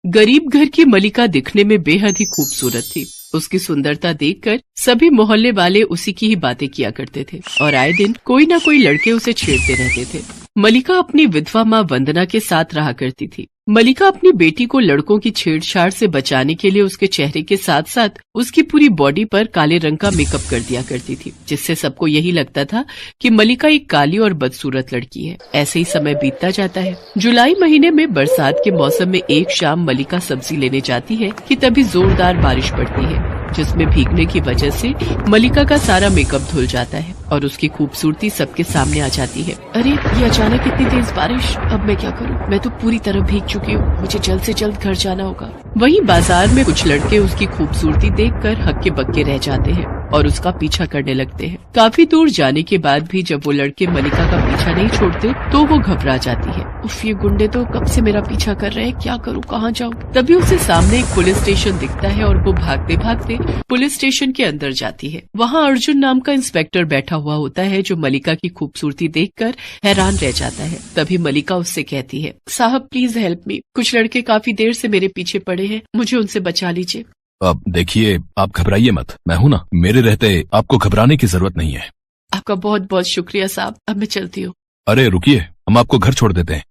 गरीब घर की मलिका दिखने में बेहद ही खूबसूरत थी। उसकी सुंदरता देखकर सभी मोहल्ले वाले उसी की ही बातें किया करते थे और आए दिन कोई न कोई लड़के उसे छेड़ते रहते थे। मलिका अपनी विधवा माँ वंदना के साथ रहा करती थी। मलिका अपनी बेटी को लड़कों की छेड़छाड़ से बचाने के लिए उसके चेहरे के साथ साथ उसकी पूरी बॉडी पर काले रंग का मेकअप कर दिया करती थी, जिससे सबको यही लगता था कि मलिका एक काली और बदसूरत लड़की है। ऐसे ही समय बीतता जाता है। जुलाई महीने में बरसात के मौसम में एक शाम मलिका सब्जी लेने जाती है कि तभी जोरदार बारिश पड़ती है, जिसमें भीगने की वजह से मलिका का सारा मेकअप धुल जाता है और उसकी खूबसूरती सबके सामने आ जाती है। अरे ये अचानक इतनी तेज बारिश, अब मैं क्या करूं? मैं तो पूरी तरह भीग चुकी हूँ, मुझे जल्द से जल्द घर जाना होगा। वहीं बाजार में कुछ लड़के उसकी खूबसूरती देखकर हक्के बक्के रह जाते हैं और उसका पीछा करने लगते हैं। काफी दूर जाने के बाद भी जब वो लड़के मलिका का पीछा नहीं छोड़ते तो वो घबरा जाती है। उफ, ये गुंडे तो कब से मेरा पीछा कर रहे हैं, क्या करूं, कहाँ जाऊं? तभी उसे सामने एक पुलिस स्टेशन दिखता है और वो भागते भागते पुलिस स्टेशन के अंदर जाती है। वहाँ अर्जुन नाम का इंस्पेक्टर बैठा हुआ होता है, जो मलिका की खूबसूरती देखकर हैरान रह जाता है। तभी मलिका उससे कहती है, साहब प्लीज हेल्प मी, कुछ लड़के काफी देर से मेरे पीछे पड़े हैं, मुझे उनसे बचा लीजिए। अब देखिए, आप घबराइए मत, मैं हूँ ना, मेरे रहते आपको घबराने की जरूरत नहीं है। आपका बहुत बहुत शुक्रिया साहब, अब मैं चलती हूँ। अरे रुकिए, हम आपको घर छोड़ देते हैं।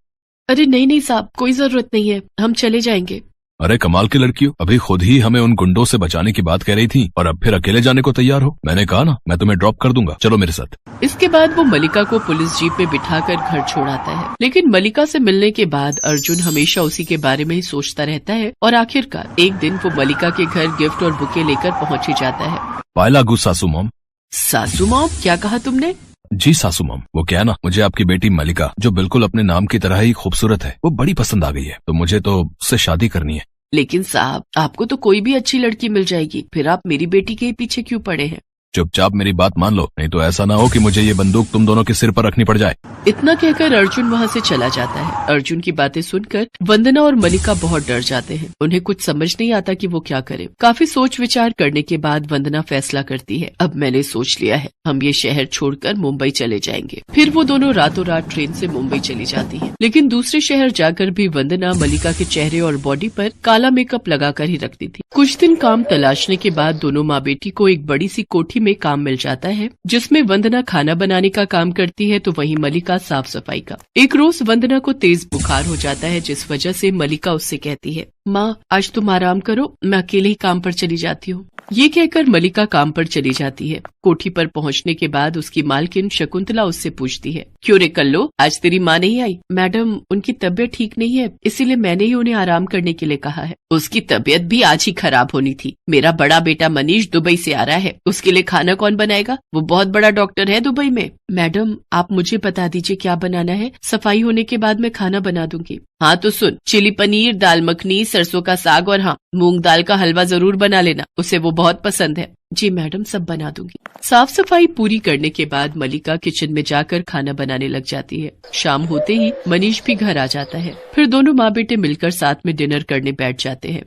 अरे नहीं नहीं साहब, कोई जरूरत नहीं है, हम चले जाएंगे। अरे कमाल की लड़की हो, अभी खुद ही हमें उन गुंडों से बचाने की बात कह रही थी और अब फिर अकेले जाने को तैयार हो। मैंने कहा ना, मैं तुम्हें ड्रॉप कर दूंगा, चलो मेरे साथ। इसके बाद वो मलिका को पुलिस जीप में बिठाकर घर छोड़ आता है। लेकिन मलिका से मिलने के बाद अर्जुन हमेशा उसी के बारे में ही सोचता रहता है और आखिरकार एक दिन वो मलिका के घर गिफ्ट और बुके लेकर पहुँच ही जाता है। पाए लागू सासू मॉम। सासू मॉम, क्या कहा तुमने? जी सासू मॉम, वो क्या ना, मुझे आपकी बेटी मलिका, जो बिल्कुल अपने नाम की तरह ही खूबसूरत है, वो बड़ी पसंद आ गई है, तो मुझे तो उससे शादी करनी है। लेकिन साहब, आपको तो कोई भी अच्छी लड़की मिल जाएगी, फिर आप मेरी बेटी के पीछे क्यों पड़े हैं? चुपचाप मेरी बात मान लो, नहीं तो ऐसा ना हो कि मुझे ये बंदूक तुम दोनों के सिर पर रखनी पड़ जाए। इतना कहकर अर्जुन वहाँ से चला जाता है। अर्जुन की बातें सुनकर वंदना और मलिका बहुत डर जाते हैं। उन्हें कुछ समझ नहीं आता कि वो क्या करे। काफी सोच विचार करने के बाद वंदना फैसला करती है, अब मैंने सोच लिया है, हम ये शहर छोड़कर मुंबई चले जाएंगे। फिर वो दोनों रातों रात ट्रेन से मुंबई चली जाती है। लेकिन दूसरे शहर जाकर भी वंदना मलिका के चेहरे और बॉडी पर काला मेकअप लगाकर ही रखती थी। कुछ दिन काम तलाशने के बाद दोनों माँ बेटी को एक बड़ी सी कोठी में काम मिल जाता है, जिसमें वंदना खाना बनाने का काम करती है तो वहीं मलिका साफ सफाई का। एक रोज वंदना को तेज बुखार हो जाता है, जिस वजह से मलिका उससे कहती है, माँ आज तुम आराम करो, मैं अकेले ही काम पर चली जाती हूँ। ये कहकर मलिका काम पर चली जाती है। कोठी पर पहुंचने के बाद उसकी मालकिन शकुंतला उससे पूछती है, क्यों रे कल्लो, आज तेरी माँ नहीं आई? मैडम, उनकी तबीयत ठीक नहीं है, इसीलिए मैंने ही उन्हें आराम करने के लिए कहा है। उसकी तबीयत भी आज ही खराब होनी थी। मेरा बड़ा बेटा मनीष दुबई से आ रहा है, उसके लिए खाना कौन बनाएगा? वो बहुत बड़ा डॉक्टर है दुबई में। मैडम, आप मुझे बता दीजिए क्या बनाना है, सफाई होने के बाद मैं खाना बना दूंगी। हाँ तो सुन, चिली पनीर, दाल मखनी, सरसों का साग और हाँ, मूंग दाल का हलवा जरूर बना लेना, उसे वो बहुत पसंद है। जी मैडम, सब बना दूंगी। साफ सफाई पूरी करने के बाद मलिका किचन में जाकर खाना बनाने लग जाती है। शाम होते ही मनीष भी घर आ जाता है। फिर दोनों माँ बेटे मिलकर साथ में डिनर करने बैठ जाते हैं।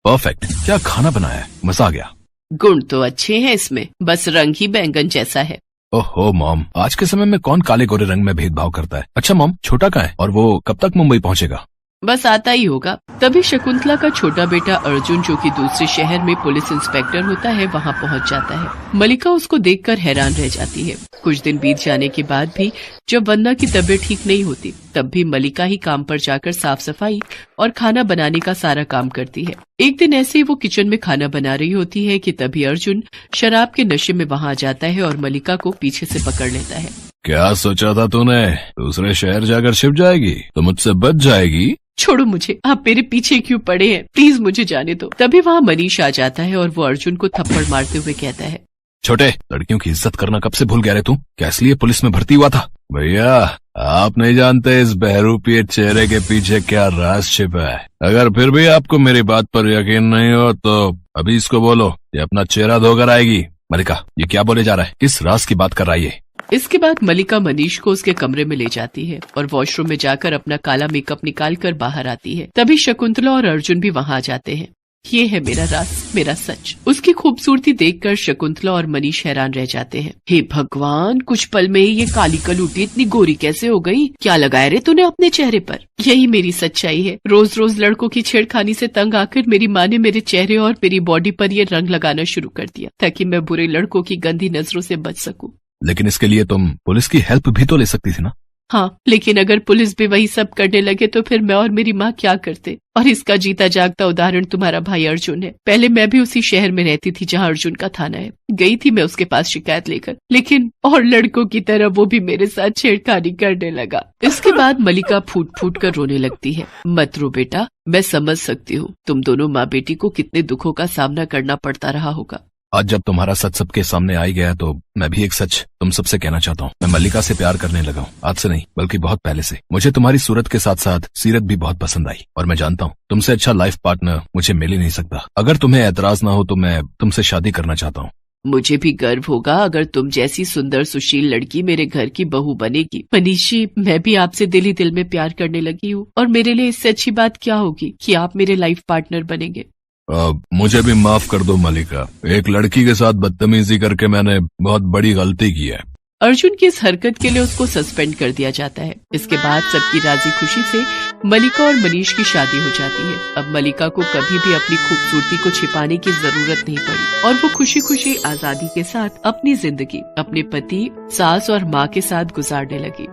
परफेक्ट, क्या खाना बनाया है, मजा आ गया। गुण तो अच्छे हैं इसमें, बस रंग ही बैंगन जैसा है। ओहो मॉम, आज के समय में कौन काले गोरे रंग में भेदभाव करता है। अच्छा मॉम, छोटा कहाँ है और वो कब तक मुंबई पहुँचेगा? बस आता ही होगा। तभी शकुंतला का छोटा बेटा अर्जुन, जो कि दूसरे शहर में पुलिस इंस्पेक्टर होता है, वहाँ पहुँच जाता है। मलिका उसको देखकर हैरान रह जाती है। कुछ दिन बीत जाने के बाद भी जब वंदना की तबीयत ठीक नहीं होती, तब भी मलिका ही काम पर जाकर साफ सफाई और खाना बनाने का सारा काम करती है। एक दिन ऐसे ही वो किचन में खाना बना रही होती है कि तभी अर्जुन शराब के नशे में वहाँ आ जाता है और मलिका को पीछे से पकड़ लेता है। क्या सोचा था तूने, दूसरे शहर जाकर छिप जाएगी तो मुझसे बच जाएगी? छोड़ो मुझे, आप मेरे पीछे क्यों पड़े हैं, प्लीज मुझे जाने दो। तभी वहाँ मनीष आ जाता है और वो अर्जुन को थप्पड़ मारते हुए कहता है, छोटे, लड़कियों की इज्जत करना कब से भूल गया रे तू? क्या इसलिए पुलिस में भर्ती हुआ था? भैया, आप नहीं जानते इस बहरूपी चेहरे के पीछे क्या राज छिपा है। अगर फिर भी आपको मेरी बात पर यकीन नहीं हो तो अभी इसको बोलो, ये अपना चेहरा धोकर आएगी। मलिका, ये क्या बोले जा रहा है, किस राज की बात कर रहा है ये? इसके बाद मलिका मनीष को उसके कमरे में ले जाती है और वॉशरूम में जाकर अपना काला मेकअप निकाल कर बाहर आती है। तभी शकुंतला और अर्जुन भी वहाँ आ जाते हैं। ये है मेरा राज, मेरा सच। उसकी खूबसूरती देखकर शकुंतला और मनीष हैरान रह जाते हैं। हे भगवान, कुछ पल में ही ये काली कलूटी इतनी गोरी कैसे हो गई? क्या लगाया रे तूने अपने चेहरे पर? यही मेरी सच्चाई है। रोज रोज लड़कों की छेड़खानी से तंग आकर मेरी माँ ने मेरे चेहरे और मेरी बॉडी पर ये रंग लगाना शुरू कर दिया ताकि मैं बुरे लड़कों की गंदी नजरों से बच सकूं। लेकिन इसके लिए तुम पुलिस की हेल्प भी तो ले सकती थी ना? हाँ, लेकिन अगर पुलिस भी वही सब करने लगे तो फिर मैं और मेरी माँ क्या करते? और इसका जीता जागता उदाहरण तुम्हारा भाई अर्जुन है। पहले मैं भी उसी शहर में रहती थी जहाँ अर्जुन का थाना है। गई थी मैं उसके पास शिकायत लेकर, लेकिन और लड़कों की तरह वो भी मेरे साथ छेड़खानी करने लगा। इसके बाद मलिका फूट फूट कर रोने लगती है। मत रो बेटा, मैं समझ सकती हूँ तुम दोनों माँ बेटी को कितने दुखों का सामना करना पड़ता रहा होगा। आज जब तुम्हारा सच सबके सामने आ ही गया तो मैं भी एक सच तुम सबसे कहना चाहता हूँ। मैं मल्लिका से प्यार करने लगा हूँ, आज से नहीं बल्कि बहुत पहले से। मुझे तुम्हारी सूरत के साथ साथ सीरत भी बहुत पसंद आई और मैं जानता हूँ तुमसे अच्छा लाइफ पार्टनर मुझे मिल ही नहीं सकता। अगर तुम्हें एतराज ना हो तो मैं तुमसे शादी करना चाहता हूँ। मुझे भी गर्व होगा अगर तुम जैसी सुंदर सुशील लड़की मेरे घर की बहू बनेगी। मनीष जी, मैं भी आपसे दिल ही दिल में प्यार करने लगी हूँ और मेरे लिए इससे अच्छी बात क्या होगी कि आप मेरे लाइफ पार्टनर बनेंगे। मुझे भी माफ कर दो मलिका, एक लड़की के साथ बदतमीजी करके मैंने बहुत बड़ी गलती की है। अर्जुन की इस हरकत के लिए उसको सस्पेंड कर दिया जाता है। इसके बाद सबकी राजी खुशी से मलिका और मनीष की शादी हो जाती है। अब मलिका को कभी भी अपनी खूबसूरती को छिपाने की जरूरत नहीं पड़ी और वो खुशी खुशी आजादी के साथ अपनी जिंदगी अपने पति, सास और माँ के साथ गुजारने लगी।